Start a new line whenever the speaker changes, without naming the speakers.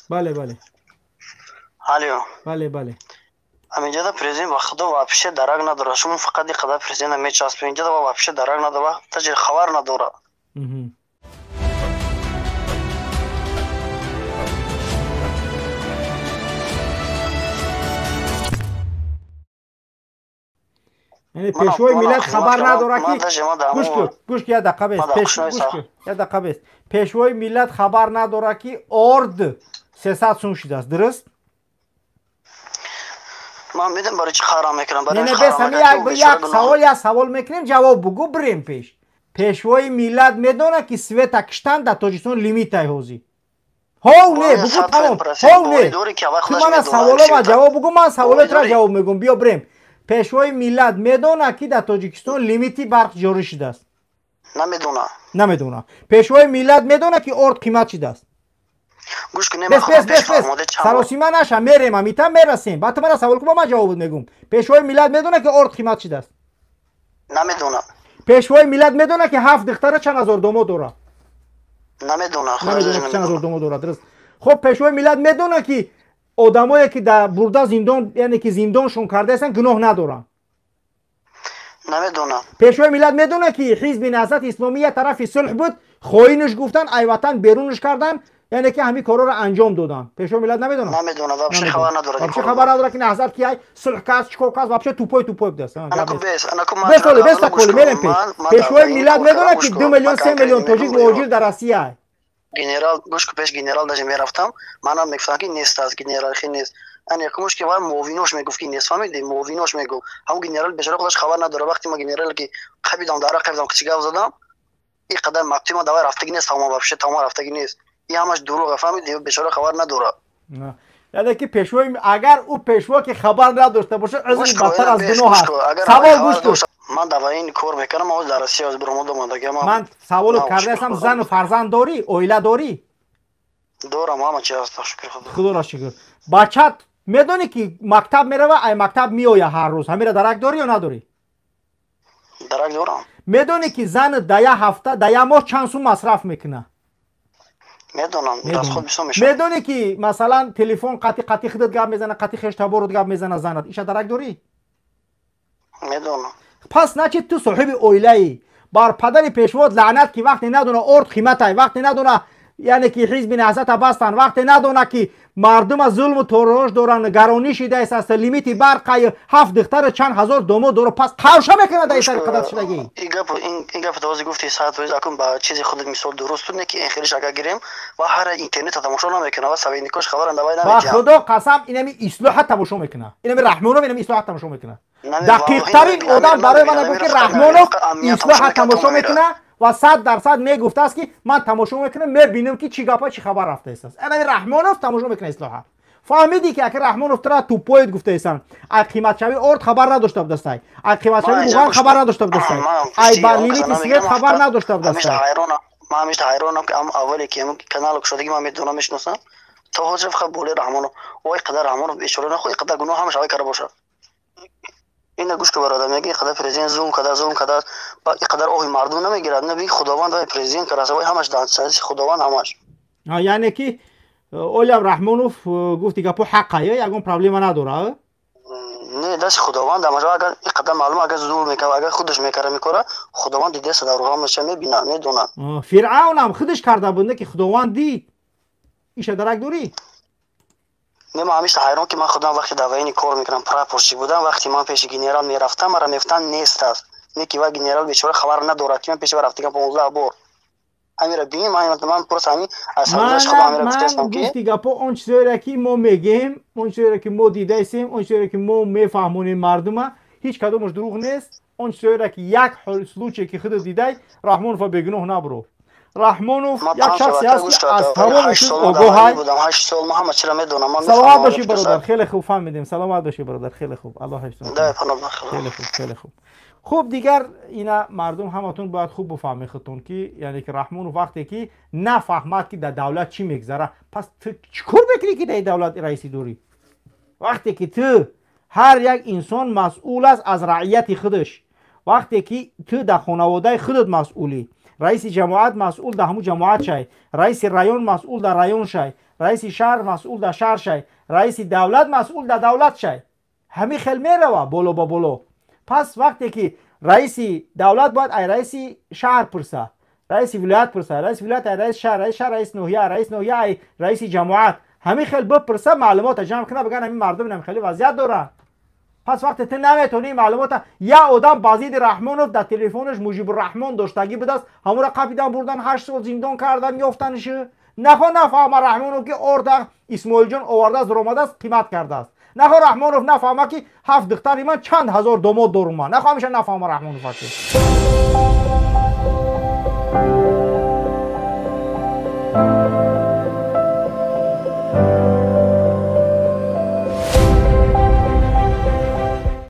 بله بله
الو
بله بله
همینجا دا پرزیدنت با خدا واپشه درک نداره شما فقط این قدر پرزیدنت میچسبه اینجا دا واپشه درک نداره تاجر خبر نداره
یعنی پیشوای ملت خبر نداره که گوش که یه دقیقه بیست پیشوای ملت خبر نداره که ارد 300 سون شده است درست؟
من میدونم برای چی خرام میکنم برای
نه بس همین یک سوال میکنیم جواب بگو بریم پیش پیشوای ملت میدونه که سویت کشتن در تاجیکستان لیمیت های حوزی هاو نه بگو تمام هاو نه تو من سوالا ما جواب بگو من سوالت را جواب میگم بیا بریم پیشوای ملت میدونه که در تاجیکستان لیمیتی برق جاری شده است نمیدونه پیشوای ملت میدونه که ارد قیمت چیده است
گوش کنیم بس
سراسیمه نشه میریم امیتا میرسیم بعد من سوال کنم من جواب میگم پیشوای ملت میدونه که ارد قیمت چیده است
نمیدونه
پیشوای ملت میدونه که 7 دختر چند هزار دومو داره
نمیدونه
چند هزار دومو داره درست خب پیشوای ملت میدونه که آدمایی که در برده زندان یعنی که زندانشون کرده هستن گناه ندارن
نمیدونه
پیشوای ملت میدونه که حزب نهضت اسلامی یه طرف صلح بود خائنش گفتن ای وطن بیرونش کردن یعنی که همین کارا رو انجام دادن پیشوای ملت نمیدونه
واپس خبر نداره
واپس خبر نداره که نهضت کی صلح کرد چیکار کرد واپس توپای بس بس کل میریم پیشوای ملت میدونه که 2 میلیون 3 میلیون تاجیک موجود در روسیه
گنرال گوش که پیش گنرال داشتم میرفتم منم میگفتم که نیست از گنرال خیلی نیست ان یکمش که ما مووینوش میگفت که نیست فهمیدی مووینوش میگفت همون گنرال بیچاره خودش خبر نداره وقتی ما گنرال که قبیدم داره قبیدم کچیگا زدم این قدر مکتوب داور رفتگی نیست تمام واپس تمام رفتگی نیست این همش دروغه فهمیدی بیچاره خبر نداره
یعنی که پیشوای اگر او پیشوا که خبر نداشته باشه از بدتر از گناه است سوال گوش کن
من دوایی کار میکنم از در روسیه از برمودا ماندگی
من سوالو کرده هستم زن و فرزند داری اویله داری
دارم همه چی هست شکر
خدا را شکر بچت میدونی که مکتب میره ای مکتب میآیه هر روز همین درک داری یا نداری
درک دارم
میدونی که زن دیا هفته دیا ماه چند سوم مصرف میکنه
میدونم از خود بسو میشه
میدونی که مثلا تلفن قطی خودت گپ میزنه قطی خشت بارود گپ میزنه زنت ایش درک داری
میدونم
پس نه چه تو صاحب اویله ای بر پدر پیشوات لعنت که وقتی ندونه ارد قیمت ای وقتی ندونه یعنی که حزب نهضت بستن وقتی ندونه که مردم از ظلم و ترورش دورن گرانی شده است لیمیتی برق 7 دختر چند هزار دومو دور پس قوشه میکنه در این قدرت شدگی
این گپ توضیح گفتی ساعت روز اكون با چیزی خودت مثال درست بود که این خیلیش اگه گیریم و هر اینترنت تماشا نمیکنه و سوی نیکوش خبر اندوای
نمیکنه با خدا قسم اینم اصلاح تماشا میکنه اینم رحمانو اینم اصلاح تماشا میکنه دقیق ترین آدم برای من گفت که رحمانو اصلاح تماشا میکنه و 100% میگفته است که من تماشا میکنم میبینم که چی گپا چی خبر رفته است انا رحمانو تماشا میکنه اصلاح فهمیدی که اگر رحمانو ترا تو پوید گفته ایسان ای قیمت شوی ارد خبر نداشته دستای ای قیمت شوی روغن خبر نداشته دستای ای برلیلی تسلیت خبر نداشته دستای
ما همیشه حیرانم که اولی که کانال شدگی ما میدونم میشناسم تو حجف خبوله رحمانو و قدر رحمانو اشاره نخوی قدر گناه همش کرده باشه این گوش که برادر میگه قدر پرزیدنت زوم قدر با قدر اوه مردم نمیگیرد نبی خداوند و پرزیدنت کرده وای همش دانسازی خداوند همش
یعنی که اولم رحمانوف گفتی که حقه یگون پرابلم نداره
نه دست خداوند همش اگر قدر معلوم اگر ظلم میکنه اگر خودش میکنه خداوند دیده است در روح میشه میبینه میدونه
فرعون هم خودش کرده بنده که خداوند دید ایش درک دوری
نه ما همیشه حیران که من خودم وقتی دواینی کار میکنم پراپورچی بودم وقتی من پیش گنرال میرفتم مرا میفتن نیست است نه که و گنرال بیچاره خبر نداره که من پیش رفتم 15 بار امیر بین من پرس همین اصلا خودم امیر گفتم که
گفتی گپا اون چیزایی که ما میگیم اون چیزایی که ما دیده ایم اون چیزایی که ما میفهمونیم مردم هیچ کدومش دروغ نیست اون چیزایی که یک حال سلوچی که خود دیده رحمانوف بگناه نبرو رحمانوف یک شخصی است که از تمام چیز آگاه
بودم 8 سال محمد چرا میدونم
سلامت باشی برادر خیلی خوب فهمیدیم سلامت باشی برادر خیلی خوب الله حفظت خیلی خوب خوب دیگر اینا مردم همتون باید خوب بفهمید خودتون که یعنی که رحمانوف وقتی که نفهمد که در دولت چی میگذره پس تو چیکار میکنی که در دولت رئیسی دوری وقتی که تو هر یک انسان مسئول است از رعیت خودش وقتی که تو در خانواده خودت مسئولی رئیس جماعت مسئول در همون جماعت شای، رئیس رایون مسئول در رایون شای، رئیس شهر مسئول در شهر شای، رئیس دولت مسئول در دولت شای. همین خیل میره بولو با بولو. پس وقتی که رئیس دولت باید ای رئیس شهر پرسه، رئیس ولایت پرسه، رئیس ولایت ای رئیس شهر، رئیس شهر رئیس نوحیه، رئیس نوحیه ای رئیس جماعت، همین خیل بپرسه معلومات جمع کنه بگن همین مردم هم خیلی وضعیت دارن. پس وقتی تو نمیتونی معلومات یا آدم بازید رحمانوف در تلفنش مجیب الرحمن داشتگی بدست همون را قپیدن بردن 8 سال زندان کردن یافتنش نفهم رحمانوف که ارده اسماعیل جان آورده است روماده است قیمت کرده است. رحمانوف نفهمه که 7 دختر من چند هزار داماد دارم من. نفهمش نفهم رحمانوف.